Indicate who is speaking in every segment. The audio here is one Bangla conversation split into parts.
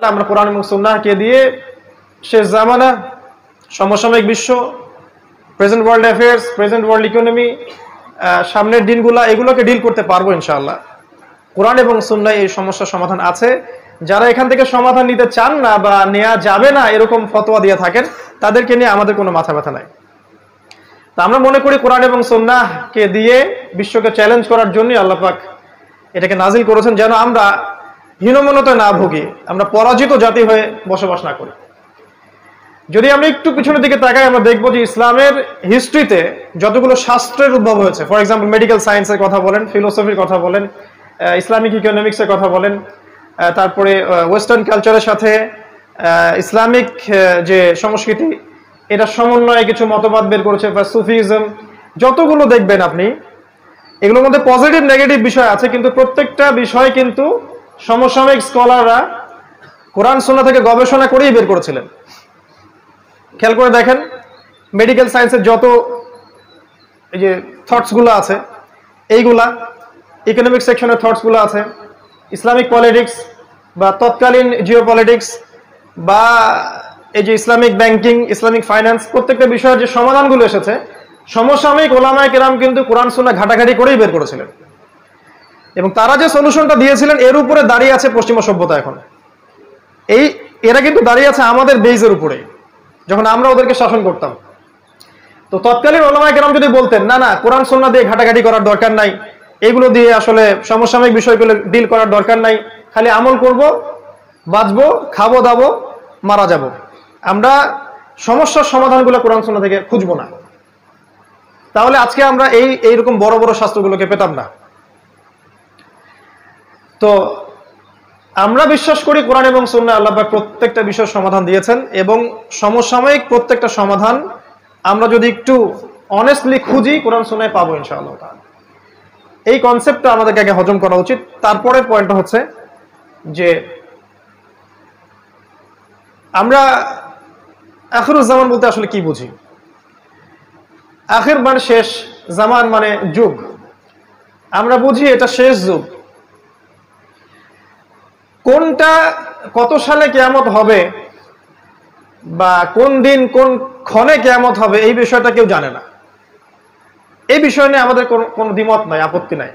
Speaker 1: আমরা কোরআন এবং সুন্নাহকে দিয়ে শেষ জামানা, সমসাময়িক বিশ্ব, present world affairs, present world economy, সামনের দিনগুলা, এগুলোকে ডিল করতে পারবো ইনশাআল্লাহ। কোরআন এবং সুন্নাহ এই সমস্যার সমাধান আছে। যারা এখান থেকে সমাধান নিতে চান না বা নেওয়া যাবে না এরকম ফতোয়া দিয়ে থাকেন, তাদেরকে নিয়ে আমাদের কোনো মাথা ব্যথা নাই। তা আমরা মনে করি কোরআন এবং সুন্নাহকে দিয়ে বিশ্বকে চ্যালেঞ্জ করার জন্যই আল্লাহ পাক এটাকে নাজিল করেছেন, যেন আমরা হীনমন্যতায় না ভুগি, আমরা পরাজিত জাতি হয়ে বসবাস না করি। যদি আমরা একটু পিছনের দিকে তাকাই, আমরা দেখবো যে ইসলামের হিস্ট্রিতে যতগুলো শাস্ত্রের উদ্ভব হয়েছে, ফর এক্সাম্পল মেডিকেল সায়েন্সের কথা বলেন, ফিলোসফির কথা বলেন, ইসলামিক ইকোনমিক্সের কথা বলেন, তারপরে ওয়েস্টার্ন কালচারের সাথে ইসলামিক যে সংস্কৃতি, এটা সমন্বয়ে কিছু মতবাদ বের করেছে, বা সুফিজম, যতগুলো দেখবেন আপনি, এগুলোর মধ্যে পজিটিভ নেগেটিভ বিষয় আছে, কিন্তু প্রত্যেকটা বিষয় কিন্তু সমসাময়িক স্কলাররা কোরআন সুন্নাহ থেকে গবেষণা করেই বের করেছিলেন। খেয়াল করে দেখেন, মেডিকেল সায়েন্সের যত এই যে থটস গুলো আছে, এইগুলা ইকোনমিক সেকশনের থটস গুলো আছে, ইসলামিক পলিটিক্স বা তৎকালীন জিও পলিটিক্স বা এই যে ইসলামিক ব্যাংকিং, ইসলামিক ফাইন্যান্স, প্রত্যেকটা বিষয়ের যে সমাধানগুলো এসেছে, সমসাময়িক ওলামায়ে কেরাম কিন্তু কোরআন সুন্নাহ ঘাটাঘাটি করেই বের করেছিলেন। এবং তারা যে সলিউশনটা দিয়েছিলেন, এর উপরে দাঁড়িয়ে আছে পশ্চিমা সভ্যতা। এখন এরা কিন্তু দাঁড়িয়ে আছে আমাদের বেইজের উপরে, যখন আমরা ওদেরকে শাসন করতাম। তো তৎকালীন ওলামায়ে কেরাম যদি বলতেন না না, কোরআন সুন্নাহ দিয়ে ঘাটাঘাটি করার দরকার নাই, এগুলো দিয়ে আসলে সমসাময়িক বিষয়গুলো ডিল করার দরকার নাই, খালি আমল করব, বাঁচবো, খাবো দাবো, মারা যাব, আমরা সমস্যার সমাধানগুলো কোরআন সুন্নাহ থেকে খুঁজবো না, তাহলে আজকে আমরা এইরকম বড় বড় শাস্ত্রগুলোকে পেতাম না। তো আমরা বিশ্বাস করি কোরআন এবং সুন্নাহ আল্লাহ পাক প্রত্যেকটা বিষয়ের সমাধান দিয়েছেন, এবং সমসাময়িক প্রত্যেকটা সমাধান আমরা যদি একটু অনেস্টলি খুঁজি, কোরআন সুন্নাহে পাবো ইনশাআল্লাহ। এই কনসেপ্টটা আমাদেরকে আগে হজম করা উচিত। তারপরের পয়েন্টটা হচ্ছে যে আমরা আখিরুজ জামান বলতে আসলে কি বুঝি। আখির মানে শেষ, জামান মানে যুগ। আমরা বুঝি এটা শেষ যুগ। কোনটা কত সালে কিয়ামত হবে বা কোন দিন কোন ক্ষণে কিয়ামত হবে, এই বিষয়টা কেউ জানে না। এই বিষয় নিয়ে আমাদের কোনো দ্বিমত নাই, আপত্তি নাই।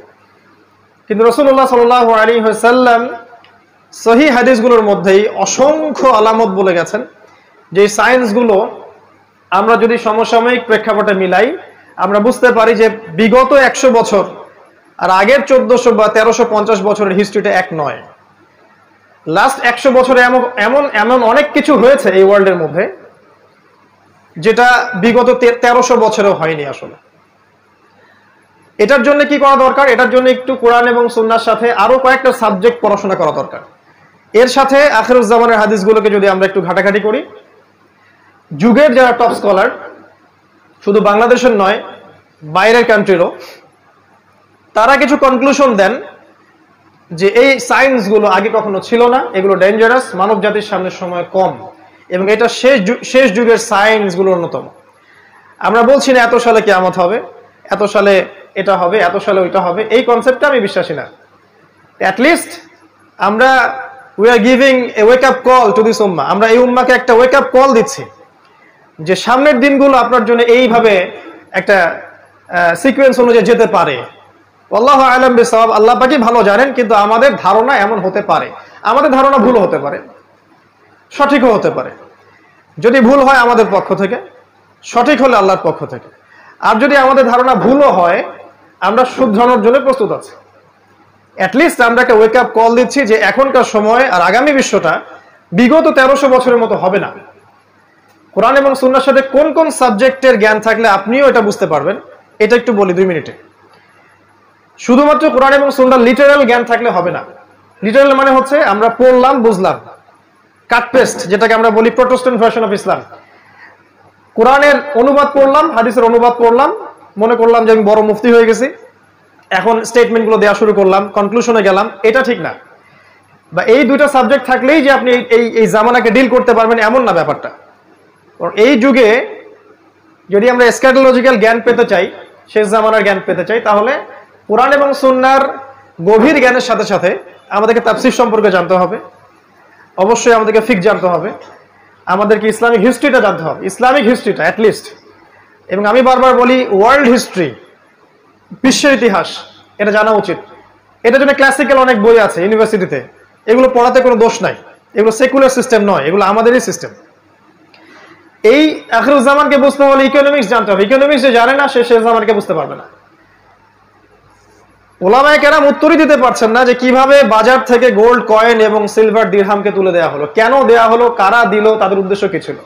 Speaker 1: কিন্তু রাসূলুল্লাহ সাল্লাল্লাহু আলাইহি ওয়াসাল্লাম সহিহ হাদিসগুলোর মধ্যেই অসংখ্য আলামত বলে গেছেন, যে সায়েন্সগুলো আমরা যদি সমসাময়িক প্রেক্ষাপটে মিলাই, আমরা বুঝতে পারি যে বিগত 100 বছর আর আগের 1400 বা 1350 বছরের হিস্ট্রিটা এক নয়। লাস্ট 100 বছরে এমন এমন অনেক কিছু হয়েছে এই ওয়ার্ল্ডের মধ্যে, যেটা বিগত 1300 বছরেও হয়নি আসলে। এটার জন্য কি করা দরকার? এটার জন্য একটু কোরআন এবং সুন্নাহর সাথে আরো কয়েকটা সাবজেক্ট পড়াশোনা করা দরকার। এর সাথে আখিরুজ জামানের হাদিসগুলোকে যদি আমরা একটু ঘাটাঘাটি করি, যুগের যারা টপ স্কলার, শুধু বাংলাদেশের নয়, বাইরের কান্ট্রিরও, তারা কিছু কনক্লুশন দেন যে এই সায়েন্সগুলো আগে কখনো ছিল না, এগুলো ডেঞ্জারাস, মানব জাতির সামনে সময় কম, এবং এটা শেষ যুগের সায়েন্সগুলো অন্যতম। আমরা বলছি না এত সালে কিয়ামত হবে, এত সালে এটা হবে, এত সালে ওইটা হবে, এই কনসেপ্টটা আমি বিশ্বাসী না। অ্যাটলিস্ট আমরা we are giving a wake up call to this উম্মাহ। আমরা এই উম্মাকে একটা ওয়েক আপ কল দিচ্ছি যে সামনের দিনগুলো আপনার জন্য এইভাবে একটা সিকোয়েন্স অনুযায়ী যেতে পারে। আল্লাহু আ'লাম বিসওয়াব, আল্লাহ পাকই ভালো জানেন, কিন্তু আমাদের ধারণা এমন হতে পারে। আমাদের ধারণা ভুল হতে পারে, সঠিকও হতে পারে। যদি ভুল হয় আমাদের পক্ষ থেকে, সঠিক হলে আল্লাহর পক্ষ থেকে। আর যদি আমাদের ধারণা ভুলও হয়, আমরা শুধরানোর জন্য প্রস্তুত আছি। অ্যাটলিস্ট আমরা একটা ওয়েক আপ কল দিচ্ছি যে এখনকার সময় আর আগামী বিশ্বটা বিগত 1300 বছরের মতো হবে না। কোরআন এবং সুন্নাহর সাথে কোন কোন সাবজেক্টের জ্ঞান থাকলে আপনিও এটা বুঝতে পারবেন, এটা একটু বলি 2 মিনিটে। শুধুমাত্র কোরআন এবং সুন্নাহর লিটারাল জ্ঞান থাকলে হবে না। লিটারাল মানে হচ্ছে আমরা পড়লাম, বুঝলাম, কাট পেস্ট, যেটাকে আমরা বলি প্রোটেস্ট্যান্ট ভার্সন অফ ইসলাম। কোরআনের অনুবাদ পড়লাম, হাদিসের অনুবাদ পড়লাম, মনে করলাম যে আমি বড় মুফতি হয়ে গেছি, এখন স্টেটমেন্টগুলো দেওয়া শুরু করলাম, কনক্লুশনে গেলাম, এটা ঠিক না। বা এই দুইটা সাবজেক্ট থাকলেই যে আপনি এই জামানাকে ডিল করতে পারবেন এমন না ব্যাপারটা। এই যুগে যদি আমরা এসকাটোলজিক্যাল জ্ঞান পেতে চাই, শেষ জামানার জ্ঞান পেতে চাই, তাহলে কোরআন এবং সুন্নাহর গভীর জ্ঞানের সাথে সাথে আমাদেরকে তাফসীর সম্পর্কে জানতে হবে, অবশ্যই আমাদেরকে ফিক জানতে হবে, আমাদেরকে ইসলামিক হিস্ট্রিটা জানতে হবে, ইসলামিক হিস্ট্রিটা অ্যাটলিস্ট। এবং আমি বারবার বলি ওয়ার্ল্ড হিস্ট্রি, বিশ্বের ইতিহাস, এটা জানা উচিত। এটার জন্য ক্লাসিক্যাল অনেক বই আছে ইউনিভার্সিটিতে, এগুলো পড়াতে কোনো দোষ নাই, এগুলো সেকুলার সিস্টেম নয়, এগুলো আমাদেরই সিস্টেম। এই আখিরুজ্জামানকে বুঝতে হলে ইকোনমিক্স জানতে হবে। ইকোনমিক্স যে জানে না সে শেষ জামানকে বুঝতে পারবে না। ওলামায়ে কেরাম উত্তরই দিতে পারছেন না যে কিভাবে বাজার থেকে গোল্ড কয়েন এবং সিলভার দিরহামকে তুলে দেওয়া হলো, কেন দেওয়া হলো, কারা দিল, তাদের উদ্দেশ্য কি ছিল।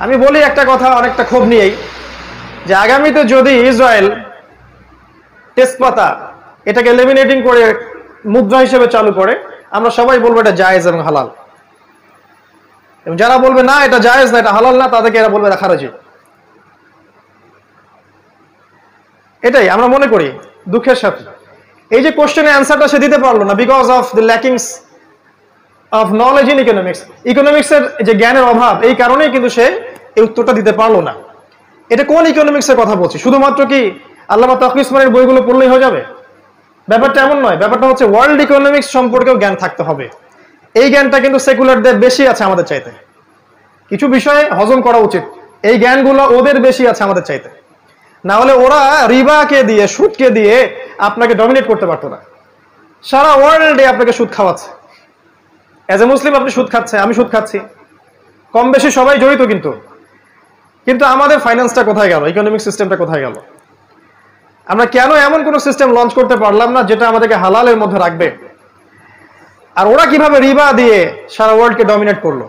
Speaker 1: আমি বলি একটা কথা অনেকটা ক্ষোভ নিয়েই, যে আগামীতে যদি ইসরায়েল তেজপাতা এটাকে লেমিনেটিং করে মুদ্রা হিসেবে চালু করে, আমরা সবাই বলবো এটা জায়েজ এবং হালাল। এবং যারা বলবে না এটা জায়েজ না, এটা হালাল না, তাদেরকে এরা বলবে এটা খারাজি। এটাই আমরা মনে করি দুঃখের সাথে। এই যে কোশ্চেনের অ্যান্সারটা সে দিতে পারলো না because of the lackings of knowledge in economics. ইকোনমিক্সের যে জ্ঞানের অভাব, এই কারণেই কিন্তু সে এই উত্তরটা দিতে পারলো না। এটা কোন ইকোনমিক্সের কথা বলছি? শুধুমাত্র কি আল্লামা তাকি উসমানীর বইগুলো পড়লেই হয়ে যাবে? ব্যাপারটা এমন নয়। ব্যাপারটা হচ্ছে ওয়ার্ল্ড ইকোনমিক্স সম্পর্কেও জ্ঞান থাকতে হবে। এই জ্ঞানটা কিন্তু সেকুলারদের বেশি আছে আমাদের চাইতে। কিছু বিষয়ে হজম করা উচিত, এই জ্ঞানগুলো ওদের বেশি আছে আমাদের চাইতে। না হলে ওরা রিবাকে দিয়ে, সুদকে দিয়ে আপনাকে ডমিনেট করতে পারতো না। সারা ওয়ার্ল্ডে আপনাকে সুদ খাওয়াচ্ছে। অ্যাজ এ মুসলিম আপনি সুদ খাচ্ছে, আমি সুদ খাচ্ছি, কম বেশি সবাই জড়িত। কিন্তু আমাদের ফাইন্যান্সটা কোথায় গেল? ইকোনমিক সিস্টেমটা কোথায় গেল? আমরা কেন এমন কোন সিস্টেম লঞ্চ করতে পারলাম না যেটা আমাদেরকে হালালের মধ্যে রাখবে? আর ওরা কিভাবে রিবা দিয়ে সারা ওয়ার্ল্ডকে ডমিনেট করলো?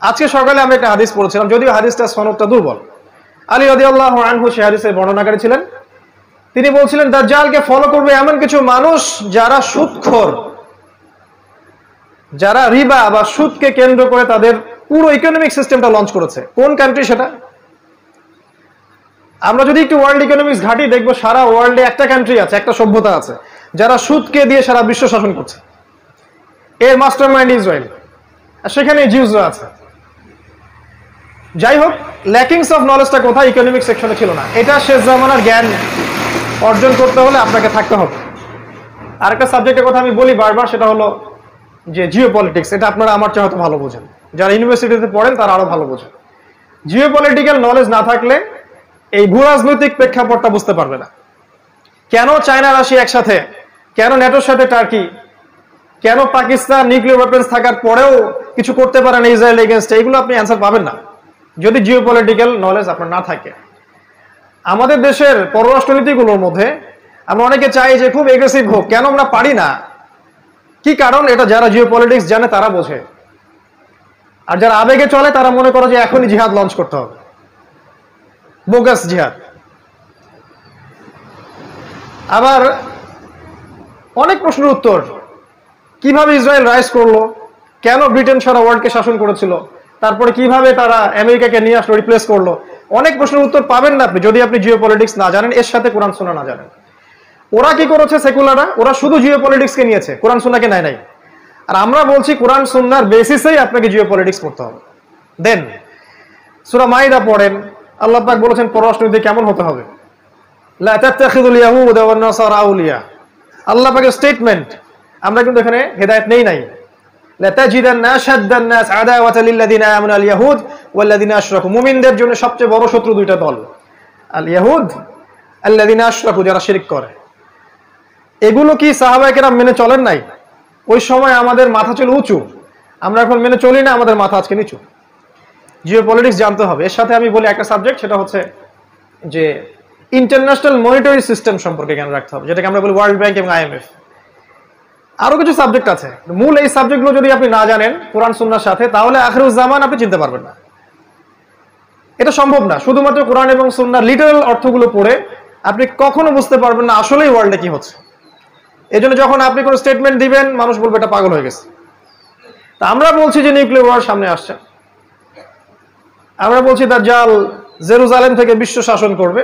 Speaker 1: আজকে সকালে আমি একটা হাদিস পড়েছিলাম, যদিও হাদিসটা সনদটা দুর্বল। আলী রাদিয়াল্লাহু আনহু সে হাদিসের বর্ণনাকারী ছিলেন। তিনি বলছিলেন দাজ্জালকে ফলো করবে এমন কিছু মানুষ যারা সুদখোর, যারা রিবা বা সুদকে কেন্দ্র করে তাদের পুরো ইকোনমিক সিস্টেমটা লঞ্চ করেছে। কোন কান্ট্রি সেটা? আমরা যদি একটু ওয়ার্ল্ড ইকোনমিক্স ঘাঁটি, দেখবো সারা ওয়ার্ল্ডে একটা কান্ট্রি আছে, একটা সভ্যতা আছে যারা সুদকে দিয়ে সারা বিশ্ব শাসন করছে। এর মাস্টার মাইন্ড ইসরায়েল, আর সেখানে জিউসরা আছে। যাই হোক, ল্যাকিংস অফ নলেজটা কোথায়? ইকোনমিক সেকশনে ছিল না। এটা শেষ জামানার জ্ঞান অর্জন করতে হলে আপনাকে থাকতে হবে। আরেকটা সাবজেক্টের কথা আমি বলি বারবার, সেটা হলো যে জিও পলিটিক্স। এটা আপনারা আমার চেয়ে হয়তো ভালো বোঝেন, যারা ইউনিভার্সিটিতে পড়েন তারা আরো ভালো বোঝেন। জিও পলিটিক্যাল নলেজ না থাকলে এই ভূ রাজনৈতিক প্রেক্ষাপটটা বুঝতে পারবে না। কেন চায়না রাশিয়া একসাথে, কেন ন্যাটোর সাথে টার্কি, কেন পাকিস্তান নিউক্লিয়ার ওয়েপন্স থাকার পরেও কিছু করতে পারে না ইসরায়েল এগেইনস্টে, এগুলো আপনি অ্যান্সার পাবেন না যদি জিও পলিটিক্যাল নলেজ আপনার না থাকে। আমাদের দেশের পররাষ্ট্রনীতিগুলোর মধ্যে আমরা অনেকে চাই যে খুব এগ্রেসিভ হোক, কেন আমরা পারি না? কি কারণ? এটা যারা জিও পলিটিক্স জানে তারা বোঝে। আর যারা আবেগে চলে তারা মনে করে যে এখনই জিহাদ লঞ্চ করতে হবে, বোগাস জিহাদ। আবার অনেক প্রশ্নের উত্তর, কিভাবে ইসরায়েল রাইজ করলো, কেন ব্রিটেন সারা ওয়ার্ল্ডকে শাসন করেছিল, তারপরে কিভাবে তারা আমেরিকাকে নিয়ে আসলো, রিপ্লেস করলো, অনেক প্রশ্নের উত্তর পাবেন না আপনি যদি আপনি জিও পলিটিক্স না জানেন, এর সাথে কোরআন সুন্নাহ না জানেন। ওরা কি করেছে সেকুলাররা? ওরা শুধু জিও পলিটিক্সকে নিয়েছে, কোরআন সুন্নাহকে নেয় নাই। আর আমরা বলছি কোরআন সুন্নাহর বেসিসেই আপনাকে জিও পলিটিক্স পড়তে হবে। দেন সূরা মাইদা পড়েন, আল্লাহ পাক বলেছেন পররাষ্ট্রনীতি কেমন হতে হবে। লা তাত্তাখিযুল ইয়াহুদা ওয়ান নাসারা আউলিয়া, আল্লাহ পাকের স্টেটমেন্ট। আমরা কিন্তু এখানে হেদায়েত নেই নাই। লা তাজিদান্না আশাদ্দান নাস আদাওয়াতাল লিল্লাযিনা আমানু আল ইয়াহুদ ওয়াল্লাযিনা আশরাকু, মুমিনদের জন্য সবচেয়ে বড় শত্রু দুইটা দল, আল ইয়াহুদ আল্লাযিনা আশরাকু, যারা শিরক করে। এগুলো কি সাহাবায়ে কেরাম মেনে চলেন নাই? ওই সময় আমাদের মাথা ছিল উঁচু, আমরা এখন মেনে চলি না, আমাদের মাথা আজকে নিচু। জিও পলিটিক্স জানতে হবে। এর সাথে আমি বলি একটা সাবজেক্ট, সেটা হচ্ছে যে ইন্টারন্যাশনাল মনিটারি সিস্টেম সম্পর্কে জ্ঞান রাখতে হবে, যেটাকে আমরা বলি ওয়ার্ল্ড ব্যাংক এবং IMF। আরো কিছু সাবজেক্ট আছে, মূল এই সাবজেক্টগুলো যদি আপনি না জানেন কোরআন সুন্নাহর সাথে, তাহলে আখিরুজ্জামান আপনি চিনতে পারবেন না। এটা সম্ভব না। শুধুমাত্র কোরআন এবং সুন্নাহর লিটারাল অর্থগুলো পড়ে আপনি কখনো বুঝতে পারবেন না আসলেই ওয়ার্ল্ডে কি হচ্ছে। এজন্য যখন আপনি কোনো স্টেটমেন্ট দিবেন, মানুষ বলবে এটা পাগল হয়ে গেছে। তা আমরা বলছি যে নিউক্লিয়ার ওয়ার সামনে আসছে, আমরা বলছি দাজ্জাল জেরুজালেম থেকে বিশ্ব শাসন করবে,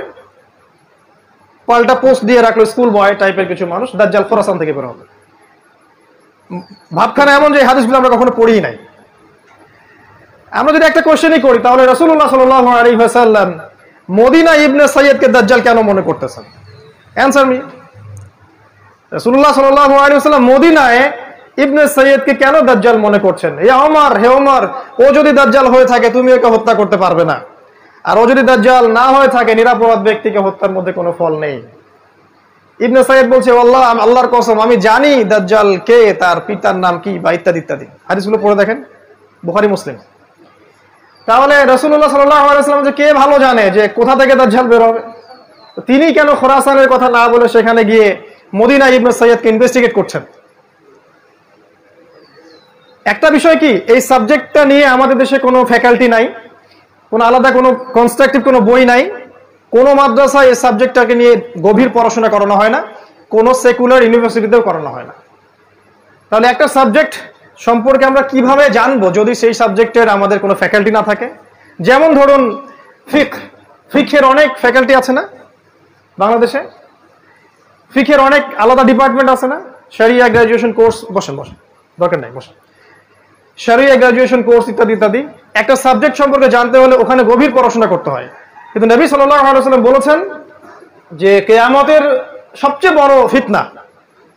Speaker 1: পাল্টা পোস্ট দিয়ে রাখলো স্কুল বয় টাইপের কিছু মানুষ, দাজ্জাল খোরাসান থেকে বের হবে। ভাবখানা এমন যে হাদিসগুলো আমরা কখনো পড়িই নাই। আমরা যদি একটা কোশ্চেনই করি, তাহলে রাসূলুল্লাহ সাল্লাল্লাহু আলাইহি ওয়াসাল্লাম মদিনা ইবনে সাইয়্যিদকে দাজ্জাল কেন মনে করতেছেন? Answer me. রাসূলুল্লাহ সাল্লাল্লাহু আলাইহি ওয়াসাল্লাম মদিনায় ইবনে সৈয়দকে কেন দাজ্জাল মনে করছেন? হে ওমর, ও যদি দাজ্জাল হয়ে থাকে তুমি ওকে হত্যা করতে পারবে না, আর ও যদি দাজ্জাল না হয়ে থাকে নিরাপরাধ ব্যক্তিকে হত্যার মধ্যে কোনো ফল নেই। ইবনে সৈয়দ বলছে, আল্লাহর কসম আমি জানি দাজ্জাল কে, তার পিতার নাম কি, বা ইত্যাদি ইত্যাদি। হাদিসগুলো পড়ে দেখেন, বুখারী মুসলিম। তাহলে রাসূলুল্লাহ সাল্লাল্লাহু আলাইহি ওয়াসাল্লাম যে কে ভালো জানে যে কোথা থেকে দাজ্জাল বের হবে, তিনি কেন খোরাসানের কথা না বলে সেখানে গিয়ে মদিনা ইবনে সৈয়দকে ইনভেস্টিগেট করছেন? একটা বিষয় কি, এই সাবজেক্টটা নিয়ে আমাদের দেশে কোনো ফ্যাকাল্টি নাই, কোনো আলাদা কোনো কনস্ট্রাকটিভ কোনো বই নাই, কোনো মাদ্রাসায় এই সাবজেক্টটাকে নিয়ে গভীর পড়াশোনা করানো হয় না, কোনো সেকুলার ইউনিভার্সিটিতেও করানো হয় না। তাহলে একটা সাবজেক্ট সম্পর্কে আমরা কিভাবে জানবো যদি সেই সাবজেক্টের আমাদের কোনো ফ্যাকাল্টি না থাকে? যেমন ধরুন ফিকহের অনেক ফ্যাকাল্টি আছে না বাংলাদেশে? ফিকহের অনেক আলাদা ডিপার্টমেন্ট আছে না? শরিয়া গ্রাজুয়েশন কোর্স, বসেন দরকার নাই, বসেন, শরিয়া গ্রাজুয়েশন কোর্স ইত্যাদি ইত্যাদি। একটা সাবজেক্ট সম্পর্কে জানতে হলে ওখানে গভীর পড়াশোনা করতে হয়। কিন্তু নবী সাল্লাল্লাহু আলাইহি ওয়াসাল্লাম বলেছেন যে কিয়ামতের সবচেয়ে বড় ফিতনা,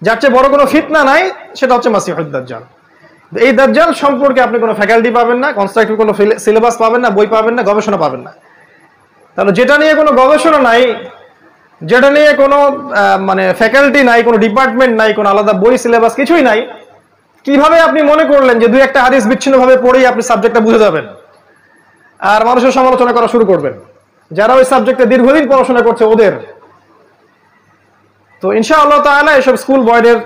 Speaker 1: যার চেয়ে বড় কোনো ফিতনা নাই, সেটা হচ্ছে মাসিহুদ দাজ্জাল। এই দাজ্জাল সম্পর্কে আপনি কোনো ফ্যাকাল্টি পাবেন না, কনস্ট্রাকটিভ কোনো সিলেবাস পাবেন না, বই পাবেন না, গবেষণা পাবেন না। তাহলে যেটা নিয়ে কোনো গবেষণা নাই, যেটা নিয়ে কোনো মানে ফ্যাকাল্টি নাই, কোনো ডিপার্টমেন্ট নাই, কোনো আলাদা বই সিলেবাস কিছুই নাই, কিভাবে আপনি মনে করলেন যে দুই একটা হাদিস বিচ্ছিন্নভাবে পড়েই আপনি সাবজেক্টটা বুঝে যাবেন আর মানুষের সমালোচনা করা শুরু করবেন? যারা ওই সাবজেক্টে দীর্ঘদিন পড়াশোনা করছে ওদের। তো ইনশাআল্লাহ তাআলা এসব স্কুল বয়দের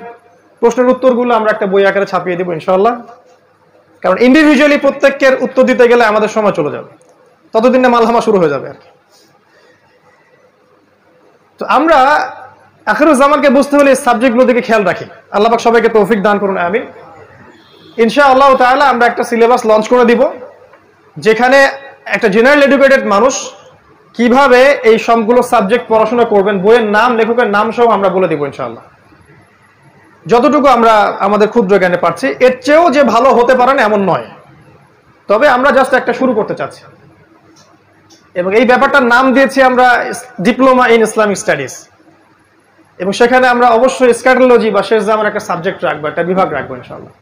Speaker 1: প্রশ্নের উত্তরগুলো আমরা একটা বই আকারে ছাপিয়ে দেবো ইনশাআল্লাহ, কারণ ইন্ডিভিজুয়ালি প্রত্যেকের উত্তর দিতে গেলে আমাদের সময় চলে যাবে, ততদিন না মালহামা শুরু হয়ে যাবে আর কি। তো আমরা আখিরুজ জামানকে বুঝতে হলে এই সাবজেক্টগুলোর দিকে খেয়াল রাখি। আল্লাহ পাক সবাইকে তৌফিক দান করুন, আমিন। ইনশাআল্লাহ তাআলা আমরা একটা সিলেবাস লঞ্চ করে দিব, যেখানে একটা জেনারেল এডুকেটেড মানুষ কিভাবে এই সবগুলো সাবজেক্ট পড়াশোনা করবেন, বইয়ের নাম, লেখকের নাম সহ আমরা বলে দিব ইনশাআল্লাহ, যতটুকু আমরা আমাদের ক্ষুদ্র জ্ঞানে পারছি। এর চেয়েও যে ভালো হতে পারে না এমন নয়, তবে আমরা জাস্ট একটা শুরু করতে চাচ্ছি, এবং এই ব্যাপারটার নাম দিয়েছি আমরা ডিপ্লোমা ইন ইসলামিক স্টাডিজ, এবং সেখানে আমরা অবশ্যই স্ক্যাটোলজি বা শেষ জামার একটা সাবজেক্ট রাখবো, একটা বিভাগ রাখবো ইনশাআল্লাহ।